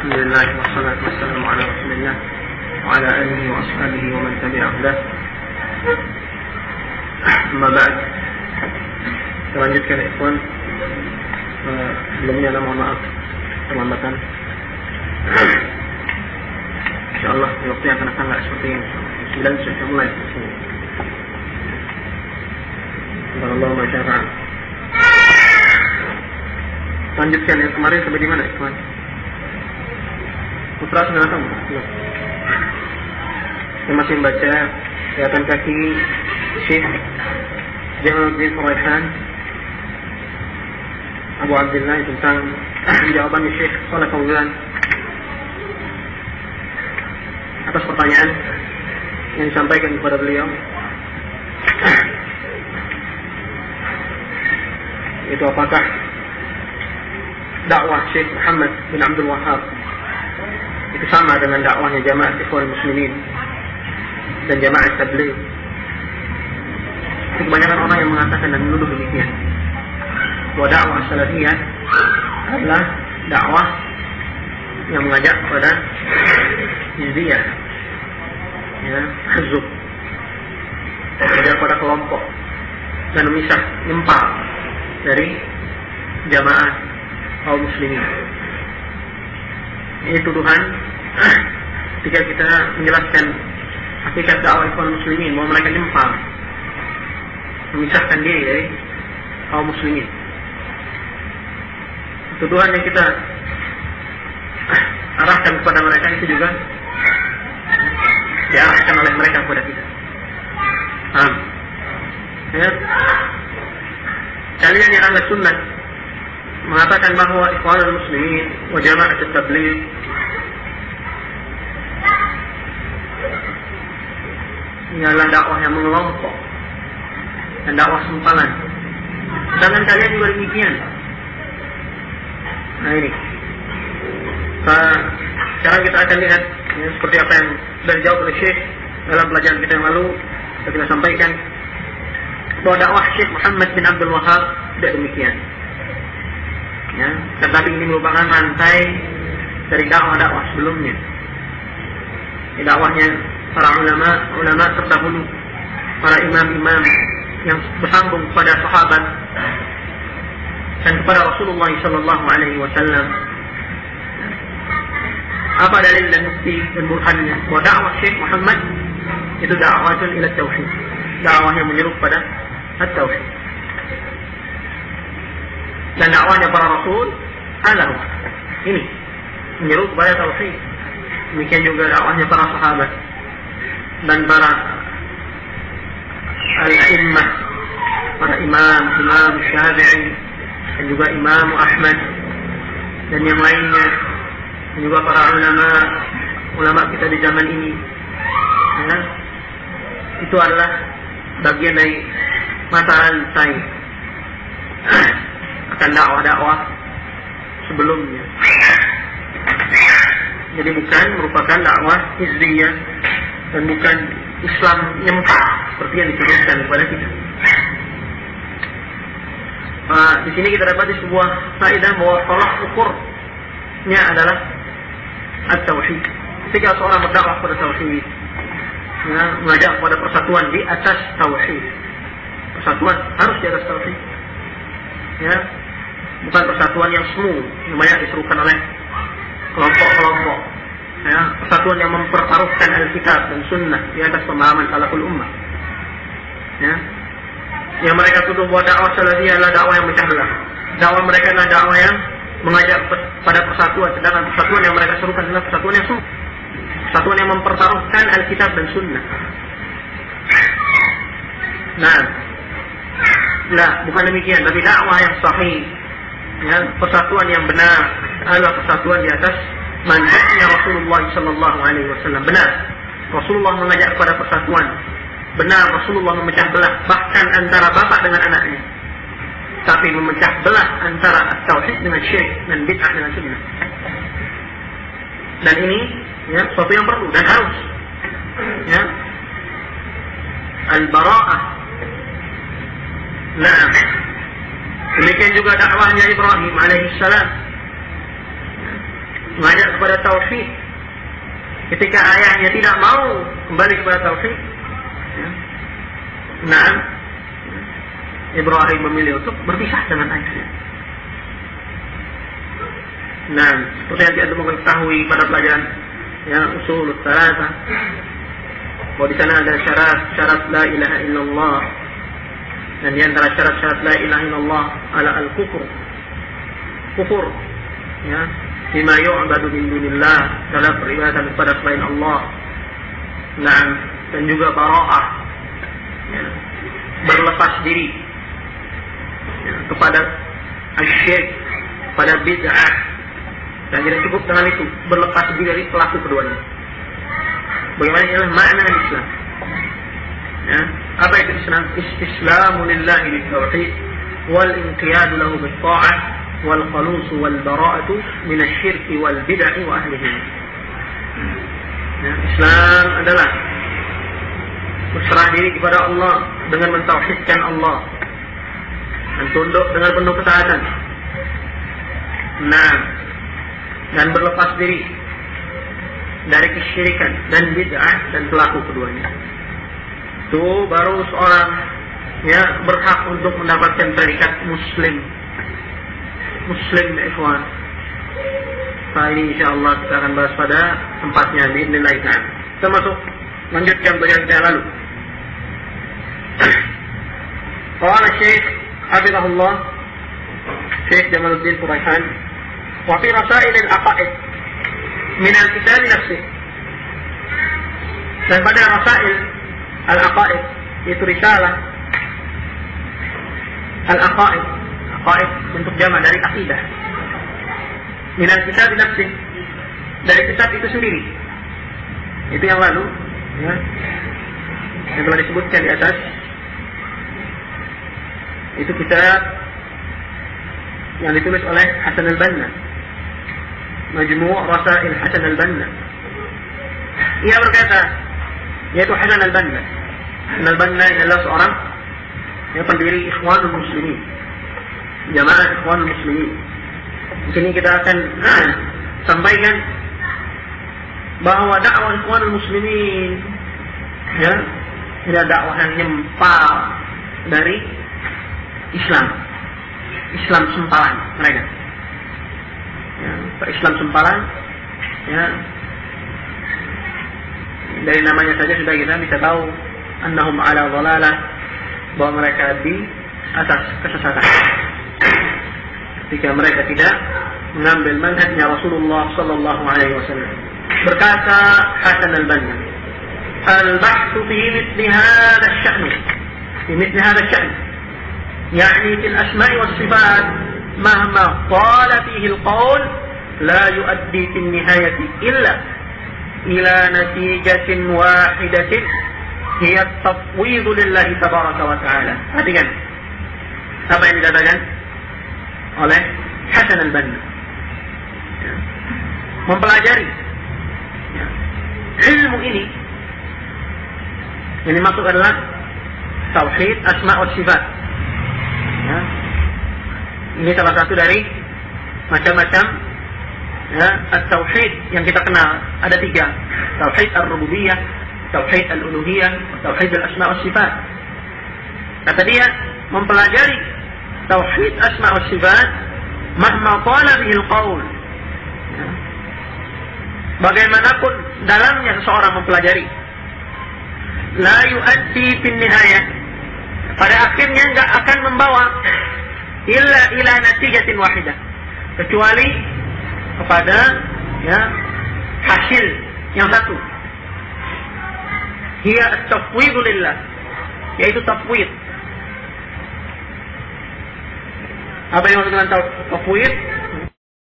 Alhamdulillah wassalatu wassalamu ala Rasulillah wa ala alihi wa ashabihi wa man tabi'ahu dah. Amma ba'd. Kita lanjutkan ya ikhwan. Sebelumnya mohon maaf terlambatan. Insyaallah waktu yang akan datang enggak seperti ini. 9 sudah mulai. Alhamdulillah masyaallah. Lanjutkan yang kemarin sampai di mana ikhwan? Putra sudah datang? Belum. Saya masih membaca catatan kaki Syekh Jamaluddin Furaihan Abu Abdullah tentang jawaban Syekh Shalih Fauzan atas pertanyaan yang disampaikan kepada beliau. Itu apakah dakwah Syekh Muhammad bin Abdul Wahhab itu sama dengan dakwahnya Jamaah Ikhwan Muslimin dan Jamaah Tabligh? Kebanyakan orang yang mengatakan dan menuduh demikian, bahwa dakwah salafiyah adalah dakwah yang mengajak kepada hizbiyah, ya, hizb, mengajak kepada kelompok dan memisah, nyempal dari jamaah kaum muslimin. Ini tuduhan ketika kita menjelaskan hakikat dakwah Ikhwan Muslimin, bahwa mereka nyempal, memisahkan diri dari kaum muslimin. Tuduhan yang kita arahkan kepada mereka itu juga diarahkan oleh mereka kepada kita. Ya. Kalian yang ahli sunnah mengatakan bahwa Ikhwanul Muslimin wa Jamaah Tabligh ini adalah dakwah yang mengelompok dan dakwah sempalan. Sedangkan kalian juga demikian. Nah ini. Sekarang kita akan lihat ya, seperti apa yang sudah dijawab oleh Syekh dalam pelajaran kita yang lalu. Kita sampaikan bahwa dakwah Syekh Muhammad bin Abdul Wahhab tidak demikian. Ya, tetapi ini merupakan rantai dari dakwah-dakwah sebelumnya. Ini dakwahnya para ulama terdahulu, para imam-imam yang bersambung kepada sahabat dan kepada Rasulullah sallallahu alaihi wasallam. Apa dalil dan bukti dan burhannya bahwa dakwah Syekh Muhammad itu dakwahun ila tauhid, dakwah yang menyeru pada at-tauhid. Dan dakwahnya para rasul adalah ini, menyeru kepada tauhid. Demikian juga dakwahnya para sahabat dan para al-a'immah, para imam Syafi'i dan juga Imam Ahmad dan yang lainnya, dan juga para ulama kita di zaman ini. Ya, itu adalah bagian dari mata rantai akan dakwah-dakwah sebelumnya. Jadi bukan merupakan dakwah hizbiyah dan bukan Islam nyempal seperti yang dituliskan kepada kita. Di sini kita dapati sebuah faedah bahwa tolak ukurnya adalah at-tauhid. Ketika seorang berdakwah kepada tauhid, ya, mengajak kepada persatuan di atas tauhid. Persatuan harus di atas tauhid. Ya, bukan persatuan yang semu yang banyak diserukan oleh kelompok-kelompok. Ya, persatuan yang mempertaruhkan Alkitab dan Sunnah di atas pemahaman salaful ummah. Ya, yang mereka tuduh bahwa dakwah salafiyah adalah dakwah yang memecah belah. Dakwah mereka adalah dakwah yang mengajak pada persatuan, sedangkan persatuan yang mereka serukan adalah persatuan yang semu, persatuan yang mempertaruhkan Alkitab dan Sunnah. Nah, bukan demikian, tapi dakwah yang sahih, ya, persatuan yang benar adalah persatuan di atas manhajnya Rasulullah sallallahu alaihi wasallam. Benar, Rasulullah mengajak kepada persatuan. Benar, Rasulullah memecah belah bahkan antara bapak dengan anaknya. Tapi memecah belah antara tauhid dengan syirik dan bid'ah dengan sunnah. Dan ini ya sesuatu yang perlu dan harus. Ya. Al-bara'ah. Nah, demikian juga dakwahnya Ibrahim alaihissalam mengajak kepada tauhid. Ketika ayahnya tidak mau kembali kepada tauhid, nah, Ibrahim memilih untuk berpisah dengan ayahnya. Nah, seperti yang kita mengetahui pada pelajaran usul tsalatsa, bahwa di sana ada syarat la ilaha illallah, dan di antara syarat la ilaha illallah ala al-kufur, bima yu'badu min dunillah, dalam peribadatan kepada selain Allah. Nah, dan juga bara'ah, berlepas diri kepada asyik, pada bid'ah, dan tidak cukup dengan itu, berlepas diri dari pelaku keduanya. Bagaimana ini adalah makna Islam? Apa itu Islam? Istislamu lillahi bitauhid wal inqiyadu lahu bitta'ah wal khalus wal bara'atu min asy-syirki wal bid'ah wa ahlihi. Islam adalah berserah diri kepada Allah dengan mentauhidkan Allah dan tunduk dengan penuh ketaatan. Nah, dan berlepas diri dari kesyirikan dan bid'ah dan pelaku keduanya. Itu baru seorang berhak untuk mendapatkan predikat muslim, ikhwan. Nah, ini insyaallah kita akan bahas pada tempatnya biidznillah ta'ala. Kita masuk lanjutkan pelajaran kita lalu. Qala Syekh hafizahullah, Syekh Jamaluddin Quraihan, wa fi rasail al-aqaid min al-kitab nafsihi. Dan pada rasail al-aqaid, itu risalah al-aqaid, aqaid bentuk jamak dari akidah, min al-kitab nafsihi, dari kitab itu sendiri. Itu yang lalu, yang telah disebutkan di atas. Itu kitab yang ditulis oleh Hasan al-Banna, Majmu' Rasail Hasan al-Banna. Ia berkata, yaitu Hasan al-Banna. Hasan al-Banna adalah seorang yang pendiri Ikhwanul Muslimin, Jamaah Ikhwanul Muslimin. Di sini kita akan sampaikan bahwa dakwah Ikhwanul Muslimin tidak dakwah yang nyempal dari Islam sempalan mereka. Islam sempalan, dari namanya saja sudah kita bisa tahu annahum ala dhalalah, bahwa mereka di atas kesesatan. Ketika mereka tidak mengambil manhajnya Rasulullah sallallahu alaihi wasallam. Berkata Hasan al-Banna, al-bahthu fi mithli hadha ash-sha'n, fi mithli hadha ash-sha'n, يعني في الأسماء والصفات مهما طال فيه القول لا يؤدي في النهاية إلا إلى نتيجة واحدة هي التفويض لله تبارك وتعالى. Perhatikan apa yang dikatakan oleh Hasan al-Banna. Mempelajari ilmu ini, yang dimaksud adalah tauhid asma wa sifat. Ini salah satu dari macam-macam at-tauhid yang kita kenal. Ada 3, tauhid ar-rububiyah, tauhid al-uluhiyah, tauhid al-asma wa sifat. Kata dia, mempelajari tauhid asma wa sifat mahma qala bihi al-qaul, bagaimanapun dalamnya seseorang mempelajari, la yuaddi fin nihayah, pada akhirnya enggak akan membawa ila natijatin wahidah, kecuali kepada hasil yang satu, hiya at-tafwid lillah, yaitu tafwid. Apa yang maksud dengan tafwid?